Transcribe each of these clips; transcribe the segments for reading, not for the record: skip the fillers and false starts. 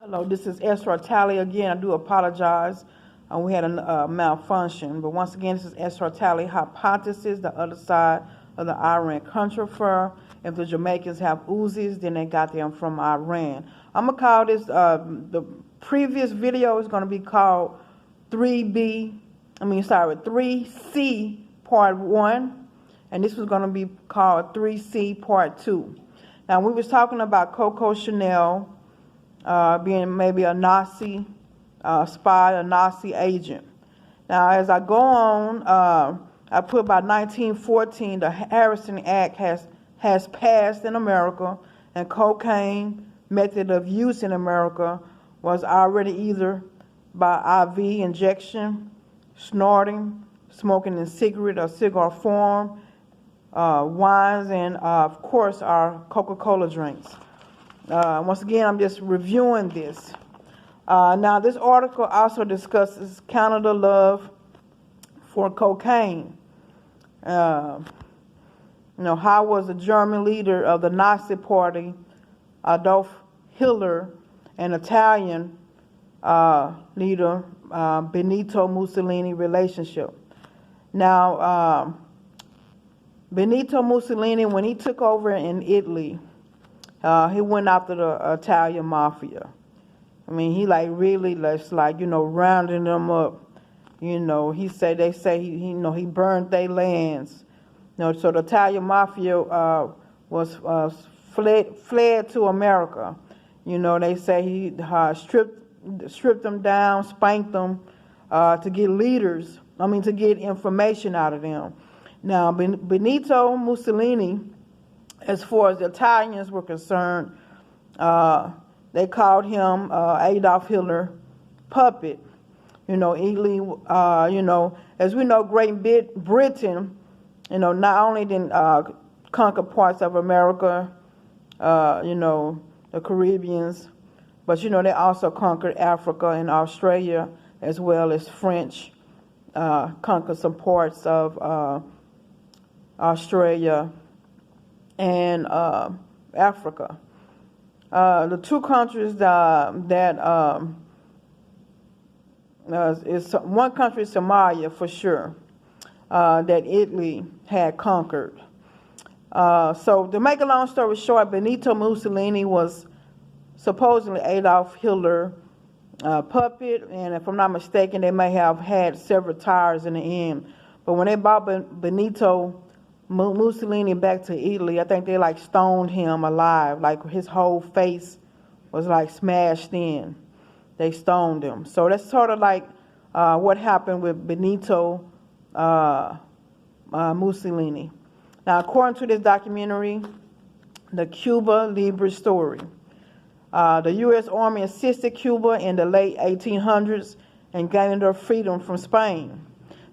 Hello, this is Esra Tallie again. I do apologize. We had a malfunction. But once again, this is Nasir Let Me Hypothesis, the other side of the Iran Contra Affair. If the Jamaicans have Uzis, then they got them from Iran. I'm going to call this, the previous video is going to be called 3C Part 1. And this was going to be called 3C Part 2. Now, we was talking about Coco Chanel being maybe a Nazi spy, a Nazi agent. Now, as I go on, I put by 1914, the Harrison Act has passed in America, and cocaine method of use in America was already either by IV injection, snorting, smoking in cigarette or cigar form, wines, and of course our Coca-Cola drinks. Once again, I'm just reviewing this. Now, this article also discusses Canada love for cocaine. How was the German leader of the Nazi Party, Adolf Hitler, and Italian leader Benito Mussolini relationship? Now, Benito Mussolini, when he took over in Italy, he went after the Italian Mafia. I mean, he really rounding them up. They say he burned their lands. So the Italian Mafia was fled to America. They say he stripped them down, spanked them to get to get information out of them. Now, Benito Mussolini, as far as the Italians were concerned, they called him Adolf Hitler puppet. Italy, as we know, Great Britain, not only did conquer parts of America, the Caribbeans, but, they also conquered Africa and Australia, as well as French, conquered some parts of Australia and Africa. The two countries one country is Somalia for sure, that Italy had conquered. So to make a long story short, Benito Mussolini was supposedly Adolf Hitler puppet, and if I'm not mistaken, they may have had several tires in the end. But when they brought Benito Mussolini back to Italy, I think they stoned him alive. His whole face was smashed in. They stoned him. So that's sort of what happened with Benito Mussolini. Now, according to this documentary, The Cuba Libre Story, the U.S. Army assisted Cuba in the late 1800s in gaining their freedom from Spain.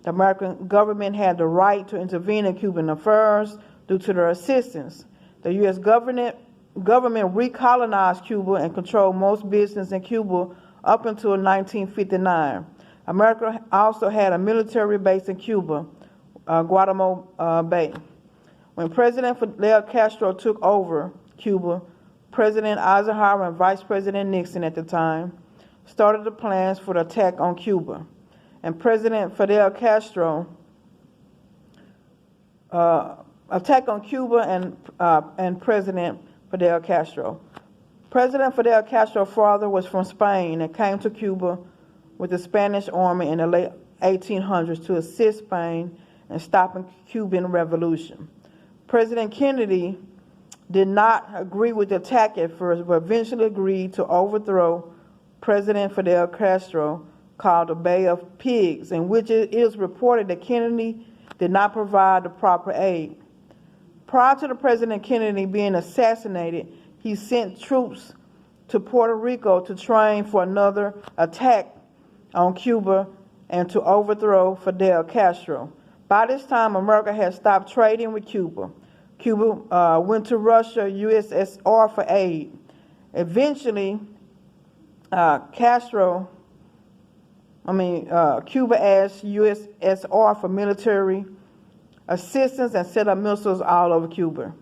The American government had the right to intervene in Cuban affairs due to their assistance. The U.S. government recolonized Cuba and controlled most business in Cuba up until 1959. America also had a military base in Cuba, Guantanamo Bay. When President Fidel Castro took over Cuba, President Eisenhower and Vice President Nixon at the time started the plans for the attack on Cuba. And President Fidel Castro attack on Cuba and President Fidel Castro. President Fidel Castro's father was from Spain and came to Cuba with the Spanish army in the late 1800s to assist Spain in stopping Cuban revolution. President Kennedy did not agree with the attack at first, but eventually agreed to overthrow President Fidel Castro, called the Bay of Pigs, in which it is reported that Kennedy did not provide the proper aid. Prior to the President Kennedy being assassinated, he sent troops to Puerto Rico to train for another attack on Cuba and to overthrow Fidel Castro. By this time, America had stopped trading with Cuba. Cuba went to Russia, USSR for aid. Eventually, Cuba asked USSR for military assistance and set up missiles all over Cuba.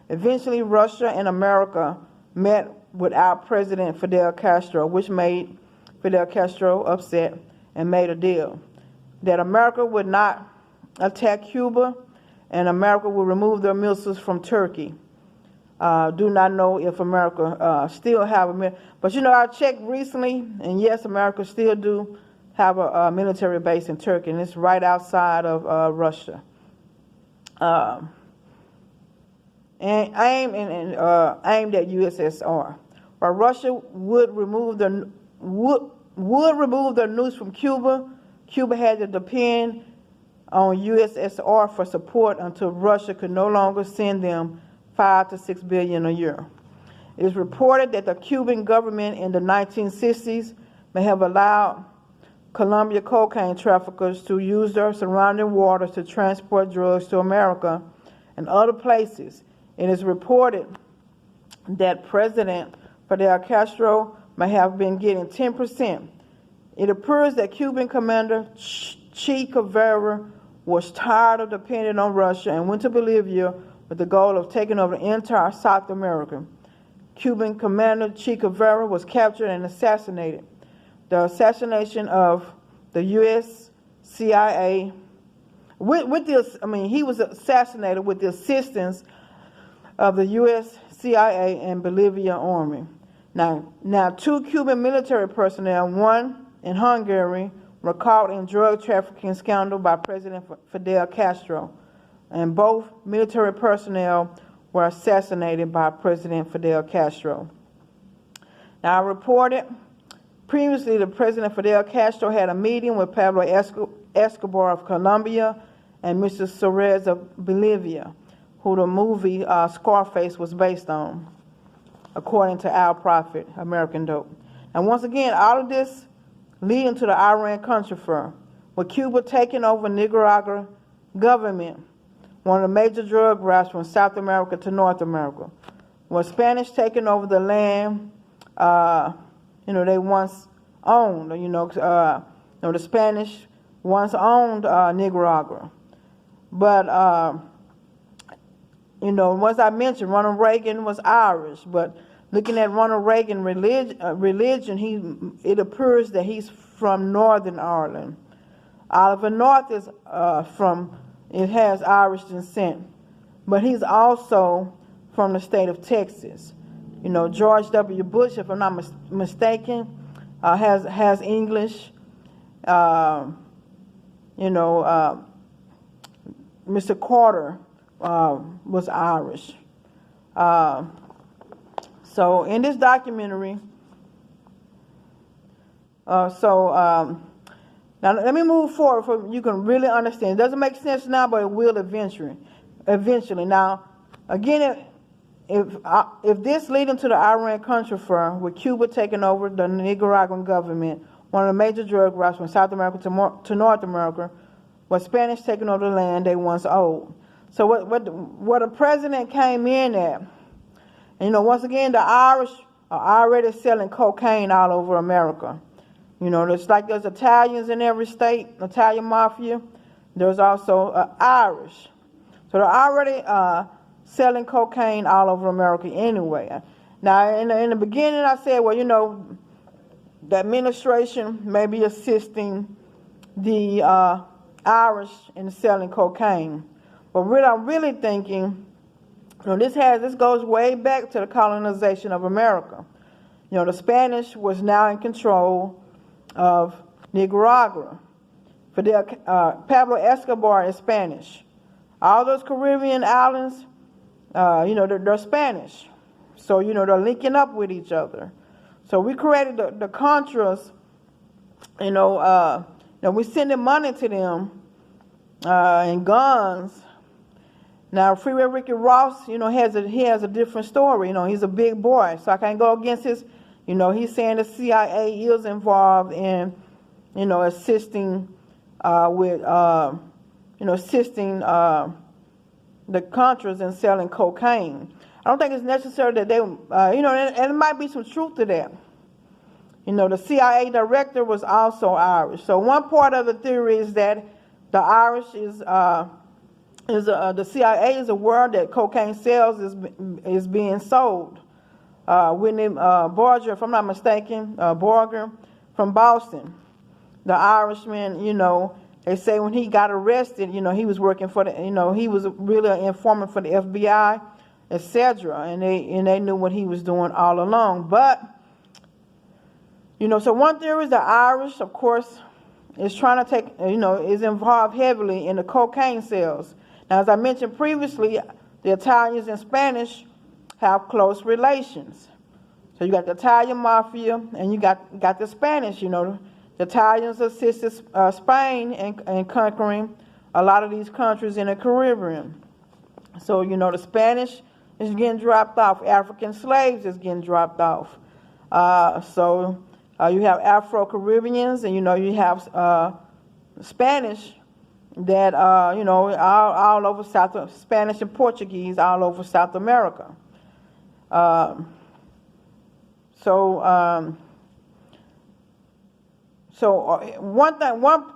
Eventually, Russia and America met without President Fidel Castro, which made Fidel Castro upset and made a deal that America would not attack Cuba and America would remove their missiles from Turkey. Do not know if America still have a, but you know, I checked recently, and yes, America still do have a military base in Turkey, and it's right outside of Russia. And aimed at USSR. But Russia would remove their nukes from Cuba. Cuba had to depend on USSR for support until Russia could no longer send them $5 to $6 billion a year. It is reported that the Cuban government in the 1960s may have allowed Colombian cocaine traffickers to use their surrounding waters to transport drugs to America and other places. It is reported that President Fidel Castro may have been getting 10%. It appears that Cuban commander Che Guevara was tired of depending on Russia and went to Bolivia with the goal of taking over the entire South America. Cuban commander Che Guevara was captured and assassinated. The assassination of the U.S. CIA, he was assassinated with the assistance of the U.S. CIA and Bolivia Army. Now, 2 Cuban military personnel, one in Hungary, were caught in drug trafficking scandal by President Fidel Castro, and both military personnel were assassinated by President Fidel Castro. Now, I reported previously that President Fidel Castro had a meeting with Pablo Escobar of Colombia and Mr. Suarez of Bolivia, who the movie Scarface was based on, according to Al Prophet, American Dope. And once again, all of this leading to the Iran Contra Affair, with Cuba taking over Nicaragua government, one of the major drug routes from South America to North America, with Spanish taking over the land, they once owned, the Spanish once owned Nicaragua. But, once I mentioned, Ronald Reagan was Irish, but looking at Ronald Reagan religion, it appears that he's from Northern Ireland. Oliver North is it has Irish descent, but he's also from the state of Texas. George W. Bush, if I'm not mistaken, has English. Mr. Carter was Irish. So in this documentary, now let me move forward so you can really understand. It doesn't make sense now, but it will eventually. Now, again, if this leading to the Iran Contra Affair, with Cuba taking over the Nicaraguan government, one of the major drug routes from South America to North America, with Spanish taking over the land they once owned. So what the president came in at, once again, the Irish are already selling cocaine all over America. It's like there's Italians in every state, Italian Mafia. There's also Irish. So they're already selling cocaine all over America anyway. Now, in the beginning, I said, the administration may be assisting the Irish in selling cocaine. But what I'm really thinking, this goes way back to the colonization of America. The Spanish was now in control of Nicaragua. Pablo Escobar is Spanish. All those Caribbean islands, they're Spanish. So, they're linking up with each other. So we created the Contras, we sending money to them and guns. Now, Freeway Ricky Ross, he has a different story. He's a big boy, so I can't go against his. He's saying the CIA is involved in, assisting assisting the Contras in selling cocaine. I don't think it's necessary that they, and there might be some truth to that. The CIA director was also Irish. So one part of the theory is that the Irish the CIA is aware that cocaine sales is being sold Whitney Borger, if I'm not mistaken, Borger from Boston, the Irishman. They say when he got arrested, he was working for the, he was really an informant for the FBI, etc. And they knew what he was doing all along. But so one theory is the Irish, of course, is trying to take, is involved heavily in the cocaine sales. Now, as I mentioned previously, the Italians and Spanish have close relations. So you got the Italian Mafia and you got the Spanish. The Italians assisted Spain in conquering a lot of these countries in the Caribbean. So, the Spanish is getting dropped off. African slaves is getting dropped off. You have Afro-Caribbeans, and you have Spanish that all over Spanish and Portuguese all over South America. One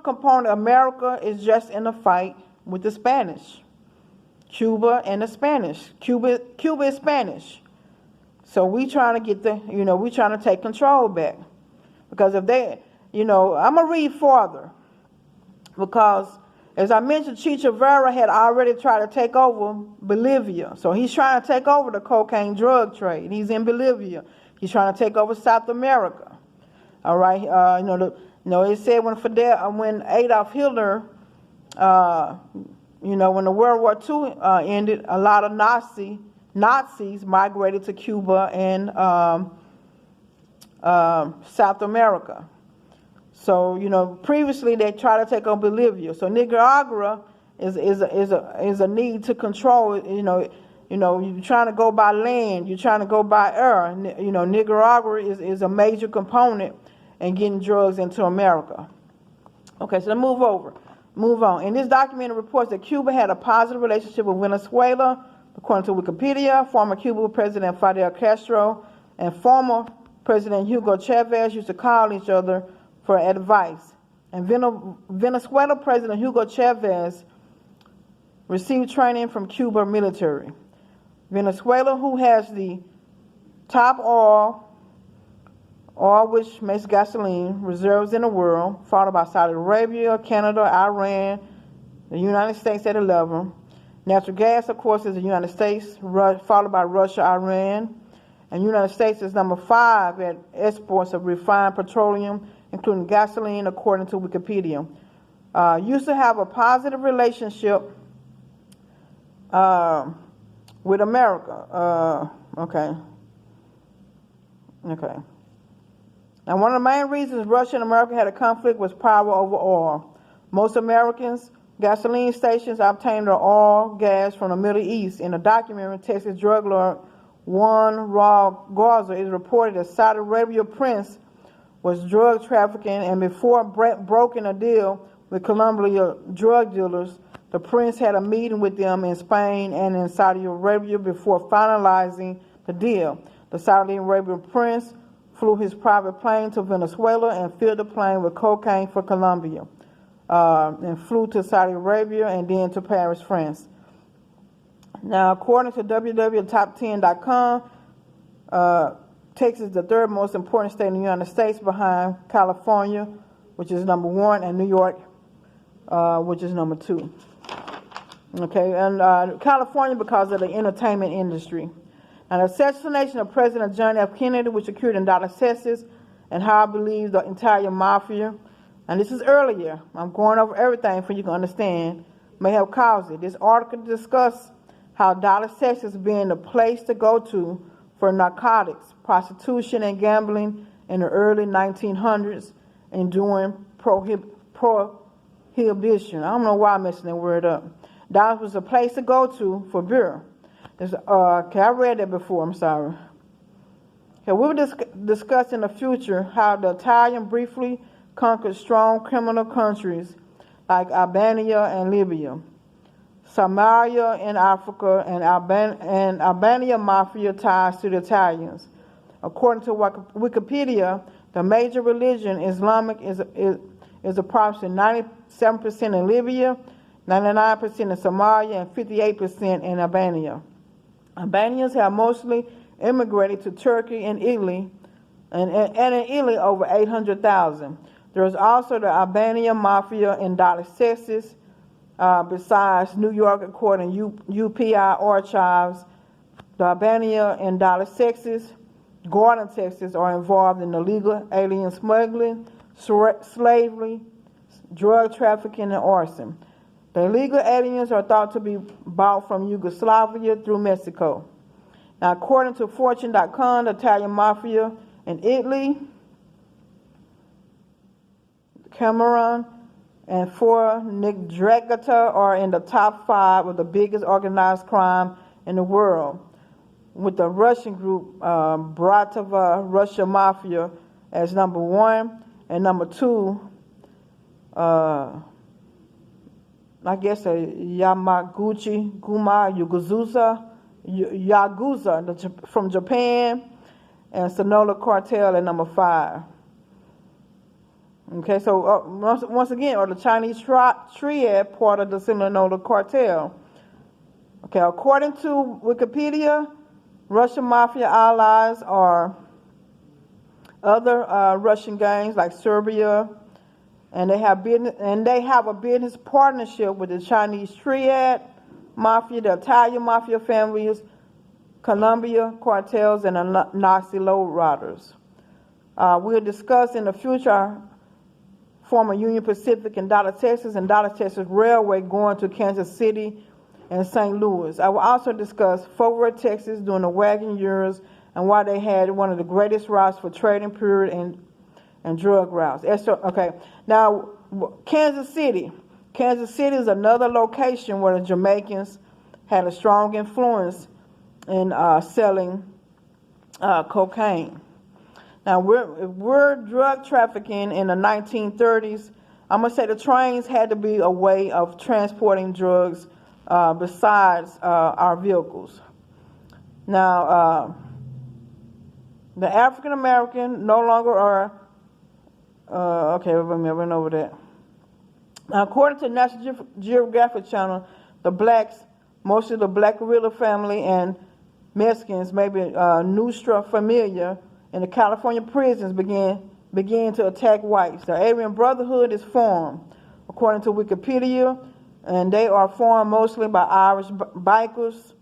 component of America is just in a fight with the Spanish. Cuba and the Spanish. Cuba is Spanish. So we trying to get we trying to take control back. Because if they, I'm going to read further. Because, as I mentioned, Che Guevara had already tried to take over Bolivia. So he's trying to take over the cocaine drug trade. He's in Bolivia. He's trying to take over South America. All right. It said when Adolf Hitler, when the World War II ended, a lot of Nazis migrated to Cuba and South America. So, previously they tried to take over Bolivia. So Nicaragua is a need to control. You're trying to go by land. You're trying to go by air. Nicaragua is a major component in getting drugs into America. Okay, so let's move on. And this documentary reports that Cuba had a positive relationship with Venezuela, according to Wikipedia. Former Cuban President Fidel Castro and former President Hugo Chavez used to call each other for advice. And Venezuela President Hugo Chavez received training from Cuba military. Venezuela, who has the top oil which makes gasoline, reserves in the world, followed by Saudi Arabia, Canada, Iran, the United States at 11. Natural gas, of course, is the United States, followed by Russia, Iran. And the United States is number 5 at exports of refined petroleum, including gasoline, according to Wikipedia. Used to have a positive relationship with America. Okay. Now, one of the main reasons Russia and America had a conflict was power over oil. Most Americans' gasoline stations obtained their oil, gas from the Middle East. In a documentary, Texas drug lord Juan Raul Garza is reported that Saudi Arabia prince was drug trafficking, and before broking a deal with Colombian drug dealers, the prince had a meeting with them in Spain and in Saudi Arabia before finalizing the deal. The Saudi Arabian prince flew his private plane to Venezuela and filled the plane with cocaine for Colombia, and flew to Saudi Arabia and then to Paris, France. Now, according to www.top10.com, Texas is the third most important state in the United States behind California, which is number 1, and New York, which is number 2. Okay, and California because of the entertainment industry. Now, the assassination of President John F. Kennedy, which occurred in Dallas, Texas, and how I believe the Italian Mafia, and this is earlier, I'm going over everything for you to understand, may have caused it. This article discusses how Dallas, Texas being the place to go to for narcotics, prostitution, and gambling in the early 1900s and during prohibition. I don't know why I'm messing that word up. Dallas was a place to go to for beer. Okay, I read that before, I'm sorry. Okay, we will discuss in the future how the Italian briefly conquered strong criminal countries like Albania and Libya, Somalia in Africa, and Albania Mafia ties to the Italians. According to Wikipedia, the major religion, Islamic, is approximately 97% in Libya, 99% in Somalia, and 58% in Albania. Albanians have mostly immigrated to Turkey and Italy, and in Italy over 800,000. There's also the Albanian Mafia in Dallas, Texas, besides New York, according to UPI archives. The Albania in Dallas, Texas, Gordon, Texas, are involved in illegal alien smuggling, slavery, drug trafficking, and arson. The illegal aliens are thought to be bought from Yugoslavia through Mexico. Now, according to Fortune.com, the Italian Mafia in Italy, Cameron, and Ndrangheta are in the top 5 of the biggest organized crime in the world, with the Russian group Bratava Russia Mafia as number 1, and number 2, I guess Yamaguchi Guma Yaguza from Japan, and Sinaloa Cartel at number 5. Okay, so once again, are the Chinese triad part of the Sinaloa Cartel? Okay, according to Wikipedia, Russian Mafia allies are other Russian gangs like Serbia, and they have a business partnership with the Chinese Triad Mafia, the Italian Mafia families, Colombia cartels, and the Nazi lowriders. We'll discuss in the future former Union Pacific in Dallas, Texas, and Dallas, Texas Railway going to Kansas City and St. Louis. I will also discuss Fort Worth, Texas during the wagon years and why they had one of the greatest routes for trading period and drug routes. Okay, now Kansas City. Kansas City is another location where the Jamaicans had a strong influence in selling cocaine. Now, we're drug trafficking in the 1930s. I'm going to say the trains had to be a way of transporting drugs besides our vehicles. Now, the African American no longer are, okay, let me run over that. Now, according to National Geographic Channel, the blacks, mostly the Black Guerrilla family and Mexicans, maybe Nostra Familia, in the California prisons began to attack whites. The Aryan Brotherhood is formed, according to Wikipedia, and they are formed mostly by Irish bikers.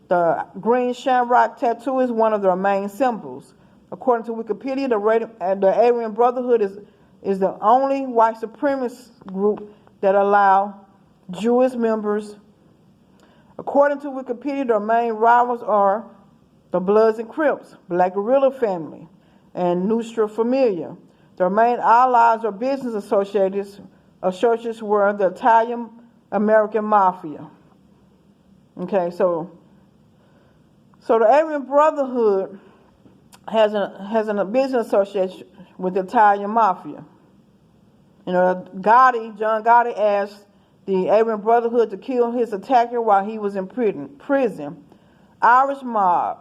The green shamrock tattoo is one of their main symbols. According to Wikipedia, the Aryan Brotherhood is the only white supremacist group that allow Jewish members. According to Wikipedia, their main rivals are the Bloods and Crips, Black Guerrilla family, and Nostra Familia. Their main allies or business associates were the Italian American Mafia. Okay, so the Aryan Brotherhood has a business association with the Italian Mafia. You know, John Gotti asked the Aryan Brotherhood to kill his attacker while he was in prison. Irish mob,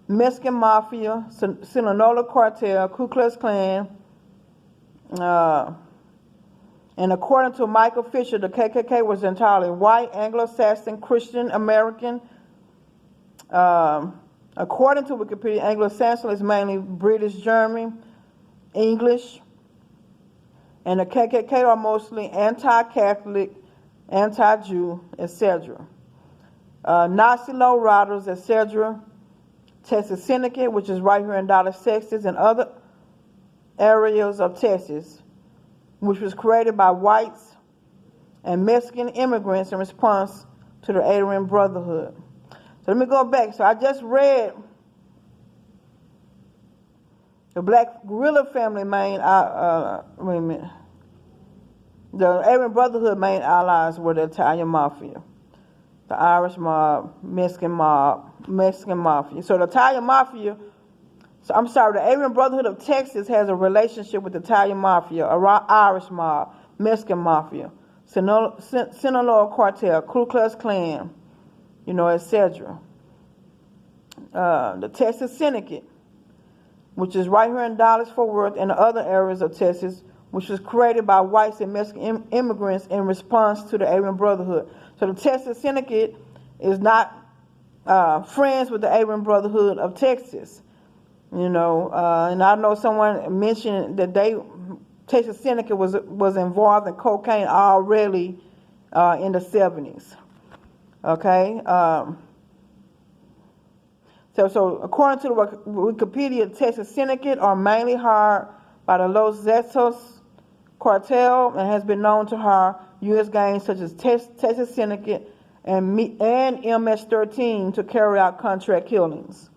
Mexican Mafia, Sinaloa Cartel, Ku Klux Klan, and according to Michael Fisher, the KKK was entirely white, Anglo-Saxon, Christian, American. According to Wikipedia, Anglo-Saxon is mainly British, German, English, and the KKK are mostly anti-Catholic, anti-Jew, etc. Nazi lowriders, etc. Texas Syndicate, which is right here in Dallas, Texas, and other areas of Texas, which was created by whites and Mexican immigrants in response to the Aryan Brotherhood. So let me go back. So I just read the Black Guerrilla family main, wait a minute. The Aryan Brotherhood main allies were the Italian Mafia, the Irish mob, Mexican Mafia. So the Italian Mafia, the Aryan Brotherhood of Texas has a relationship with the Italian Mafia, Irish mob, Mexican Mafia, Sinaloa Cartel, Ku Klux Klan, etc. The Texas Syndicate, which is right here in Dallas, Fort Worth, and the other areas of Texas, which was created by whites and Mexican immigrants in response to the Aryan Brotherhood. So the Texas Syndicate is not friends with the Aryan Brotherhood of Texas. And I know someone mentioned that Texas Syndicate was involved in cocaine already in the 70s. Okay. So according to the Wikipedia, Texas Syndicate are mainly hired by the Los Zetos Cartel and has been known to hire U.S. gangs such as Texas Syndicate and MS-13 to carry out contract killings.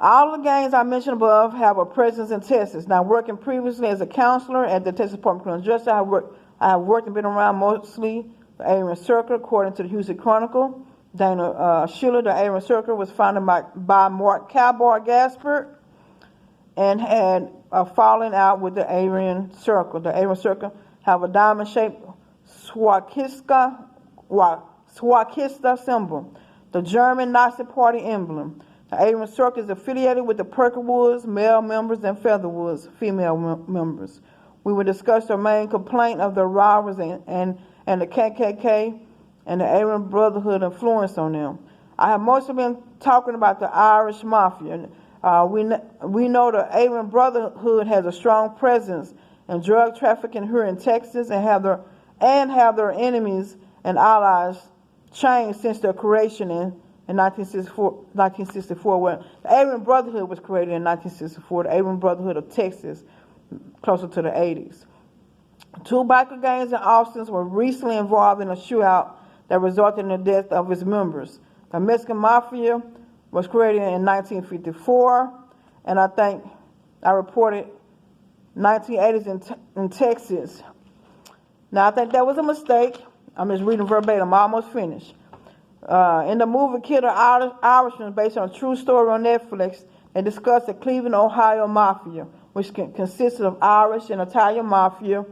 All of the gangs I mentioned above have a presence in Texas. Now, working previously as a counselor at the Texas Department of Criminal Justice, I have worked and been around mostly the Aryan Circle, according to the Houston Chronicle. Dana Schiller, the Aryan Circle, was founded by Mark Cowboy Gaspard and had a falling out with the Aryan Circle. The Aryan Circle have a diamond-shaped swastika symbol, the German Nazi Party emblem. The Aryan Circle is affiliated with the Perkerwoods, male members, and Featherwoods, female members. We will discuss the main complaint of the robbers and the KKK and the Aryan Brotherhood influence on them. I have mostly been talking about the Irish Mafia. We know the Aryan Brotherhood has a strong presence in drug trafficking here in Texas and have their enemies and allies changed since their creation in 1964. Well, the Aryan Brotherhood was created in 1964, the Aryan Brotherhood of Texas, closer to the 80s. Two biker gangs in Austin were recently involved in a shootout that resulted in the death of its members. The Mexican Mafia was created in 1954, and I think I reported 1980s in Texas. Now, I think that was a mistake. I'm just reading verbatim. I'm almost finished. In the movie Killer Irishman, based on a true story on Netflix, they discussed the Cleveland, Ohio Mafia, which consisted of Irish and Italian Mafia,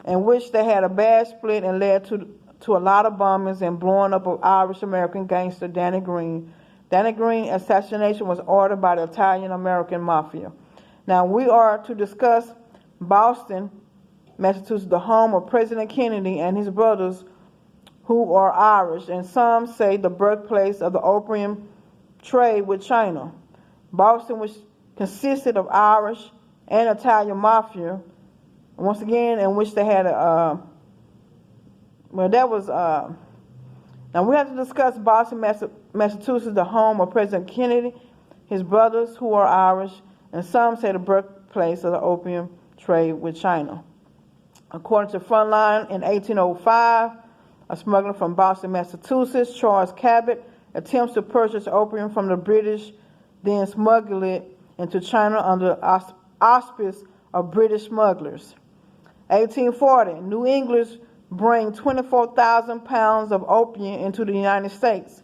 in which they had a bad split and led to a lot of bombings and blowing up of Irish American gangster Danny Green. Danny Green's assassination was ordered by the Italian American Mafia. Now, we are to discuss Boston, Massachusetts, the home of President Kennedy and his brothers, who are Irish, and some say the birthplace of the opium trade with China. Boston, which consisted of Irish and Italian Mafia, once again, in which they had now we have to discuss Boston, Massachusetts, the home of President Kennedy, his brothers, who are Irish, and some say the birthplace of the opium trade with China. According to Frontline, in 1805, a smuggler from Boston, Massachusetts, Charles Cabot, attempts to purchase opium from the British, then smuggle it into China under auspice of British smugglers. 1840, New Englanders bring 24,000 pounds of opium into the United States.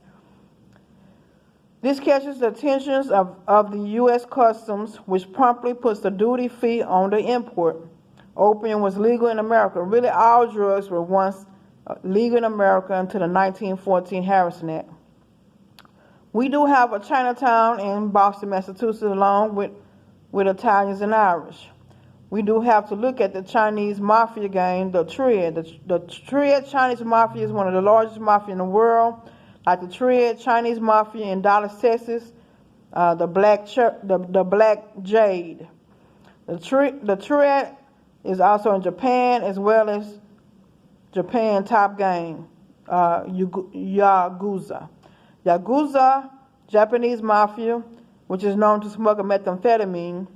This catches the attention of the U.S. Customs, which promptly puts the duty fee on the import. Opium was legal in America. Really, all drugs were once legal in America until the 1914 Harrison Act. We do have a Chinatown in Boston, Massachusetts, along with Italians and Irish. We do have to look at the Chinese Mafia gang, the Triad. The Triad Chinese Mafia is one of the largest mafia in the world. Like the Triad Chinese Mafia in Dallas, Texas, the Black Jade. The Triad is also in Japan, as well as Japan top gang, Yakuza. Yakuza, Japanese Mafia, which is known to smuggle methamphetamine,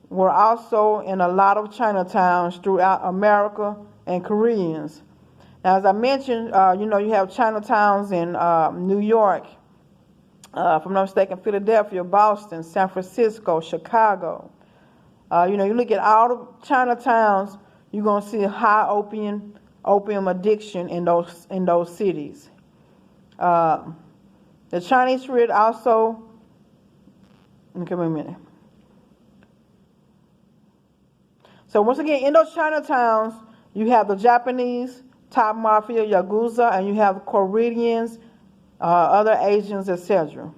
were also in a lot of Chinatowns throughout America and Koreans. Now, as I mentioned, you have Chinatowns in New York, if I'm not mistaken, Philadelphia, Boston, San Francisco, Chicago. You look at all the Chinatowns, you're going to see high opium addiction in those cities. The Chinese Triad also, give me a minute. So once again, in those Chinatowns, you have the Japanese top mafia, Yakuza, and you have Koreans, other Asians, etc.,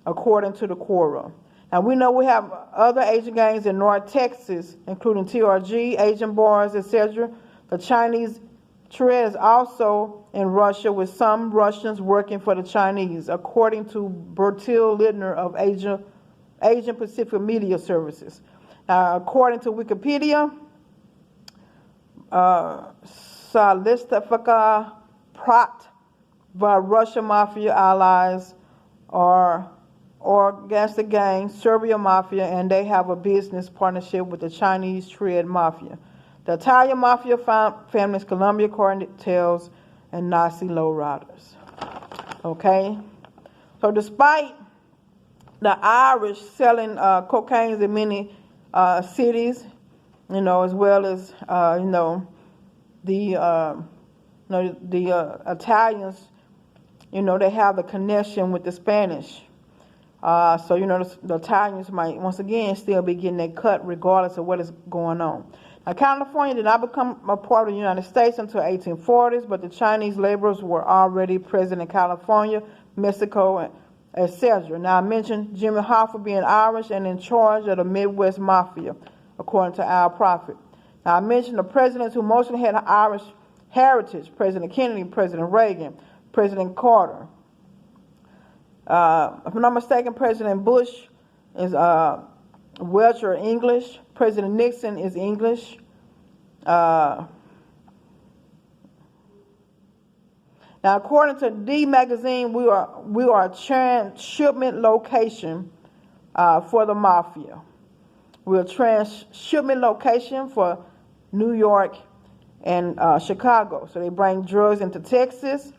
according to the Quora. Now, we know we have other Asian gangs in North Texas, including TRG, Asian bars, etc. The Chinese trade is also in Russia, with some Russians working for the Chinese, according to Bertil Littner of Asian Pacific Media Services. Now, according to Wikipedia, Salistifika Prat by Russian Mafia allies are Orgastic Gang, Serbia Mafia, and they have a business partnership with the Chinese Trade Mafia, the Italian Mafia families, Colombia cartels, and Nazi lowriders. Okay? So despite the Irish selling cocaine in many cities, as well as, the Italians, they have a connection with the Spanish. So, the Italians might, once again, still be getting their cut regardless of what is going on. Now, California did not become a part of the United States until 1840s, but the Chinese laborers were already present in California, Mexico, etc. Now, I mentioned Jimmy Hoffa being Irish and in charge of the Midwest Mafia, according to Al Prophet. Now, I mentioned the presidents who mostly had Irish heritage: President Kennedy, President Reagan, President Carter. If I'm not mistaken, President Bush is Welsh or English. President Nixon is English. Now, according to D Magazine, we are a transshipment location for the mafia. We're a transshipment location for New York and Chicago. So they bring drugs into Texas,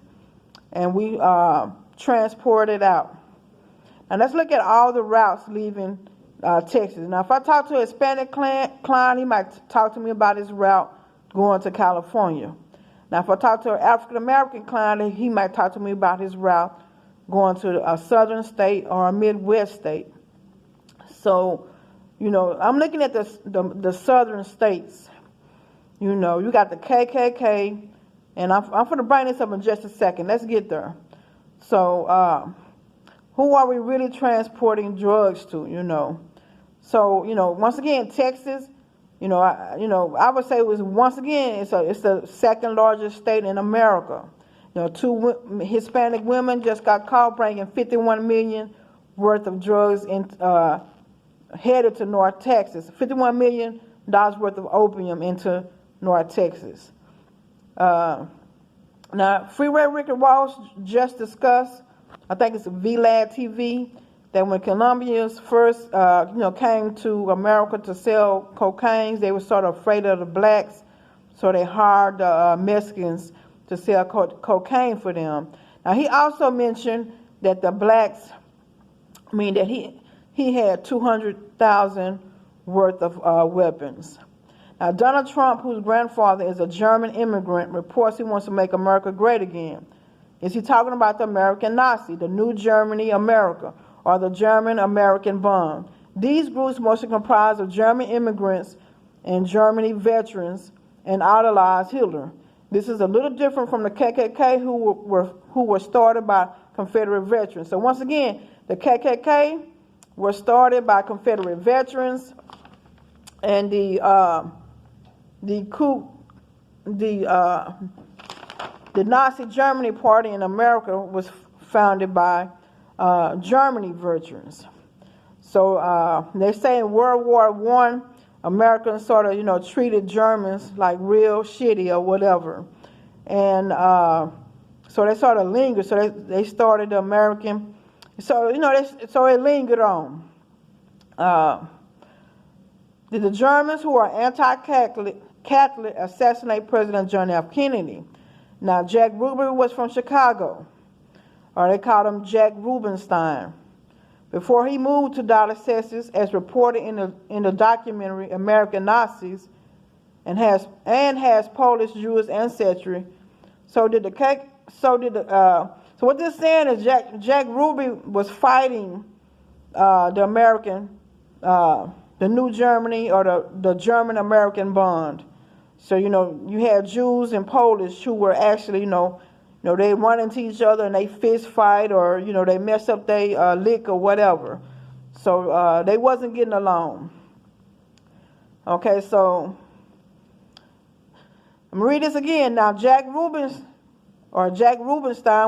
and we transport it out. Now let's look at all the routes leaving Texas. Now, if I talk to a Hispanic client, he might talk to me about his route going to California. Now, if I talk to an African American client, he might talk to me about his route going to a southern state or a Midwest state. So, I'm looking at the southern states. You got the KKK, and I'm going to bring this up in just a second. Let's get there. So, who are we really transporting drugs to? So, once again, Texas, I would say it was, once again, it's the second largest state in America. 2 Hispanic women just got caught bringing 51 million worth of drugs headed to North Texas. $51 million worth of opium into North Texas. Now, Freeway Ricky Ross just discussed, I think it's VLAD TV, that when Colombians first, came to America to sell cocaine, they were sort of afraid of the blacks, so they hired the Mexicans to sell cocaine for them. Now, he also mentioned that the blacks, that he had 200,000 worth of weapons. Now, Donald Trump, whose grandfather is a German immigrant, reports he wants to make America great again. Is he talking about the American Nazi, the New Germany America, or the German American Bund? These groups mostly comprise of German immigrants and Germany veterans and idolized Hitler. This is a little different from the KKK, who were started by Confederate veterans. So once again, the KKK were started by Confederate veterans, and the Nazi Germany Party in America was founded by Germany veterans. So they say in World War I, Americans sort of, treated Germans like real shitty or whatever. And so they sort of lingered. So they started the American. So, so it lingered on. Did the Germans, who are anti-Catholic, assassinate President John F. Kennedy? Now, Jack Ruby was from Chicago, or they called him Jack Rubenstein. Before he moved to Dallas, Texas, as reported in the documentary American Nazis, and has Polish Jewish ancestry. So what this saying is Jack Ruby was fighting the American, the New Germany, or the German American Bund. So, you had Jews and Polish who were actually, they run into each other and they fist fight, or, they mess up their lick or whatever. So they wasn't getting along. Okay, so I'm gonna read this again. Now, Jack Rubenstein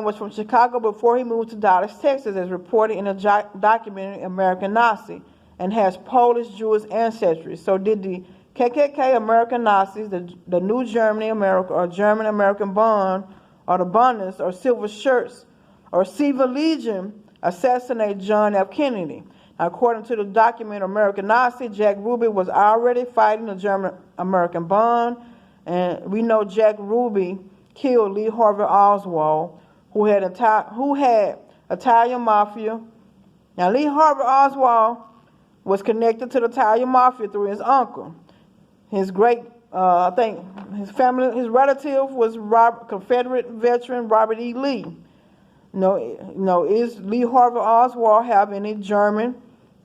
was from Chicago before he moved to Dallas, Texas, as reported in a documentary, American Nazi, and has Polish Jewish ancestry. So did the KKK, American Nazis, the New Germany America, or German American Bund, or the Bundists, or Silver Shirts, or Civil Legion assassinate John F. Kennedy? Now, according to the document American Nazi, Jack Ruby was already fighting the German American Bund, and we know Jack Ruby killed Lee Harvey Oswald, who had Italian Mafia. Now, Lee Harvey Oswald was connected to the Italian Mafia through his uncle. His I think his relative was Confederate veteran Robert E. Lee. Is Lee Harvey Oswald have any German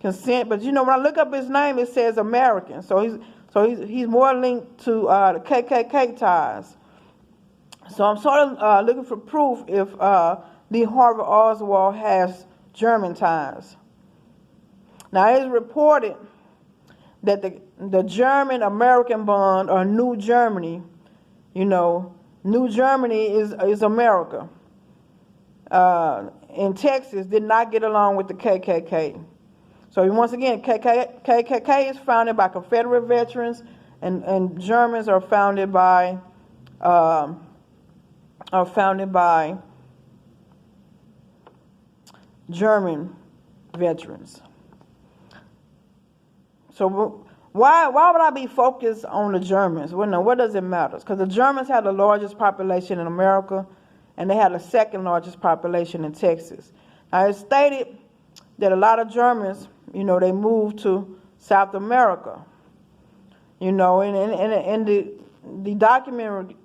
consent? But when I look up his name, it says American. So he's more linked to the KKK ties. So I'm sort of looking for proof if Lee Harvey Oswald has German ties. Now, it is reported that the German American Bund, or New Germany, New Germany is America. In Texas, did not get along with the KKK. So once again, KKK is founded by Confederate veterans, and Germans are founded by German veterans. So why would I be focused on the Germans? Well, no, what does it matter? Because the Germans had the largest population in America, and they had the second largest population in Texas. Now, it's stated that a lot of Germans, they moved to South America. And the documentary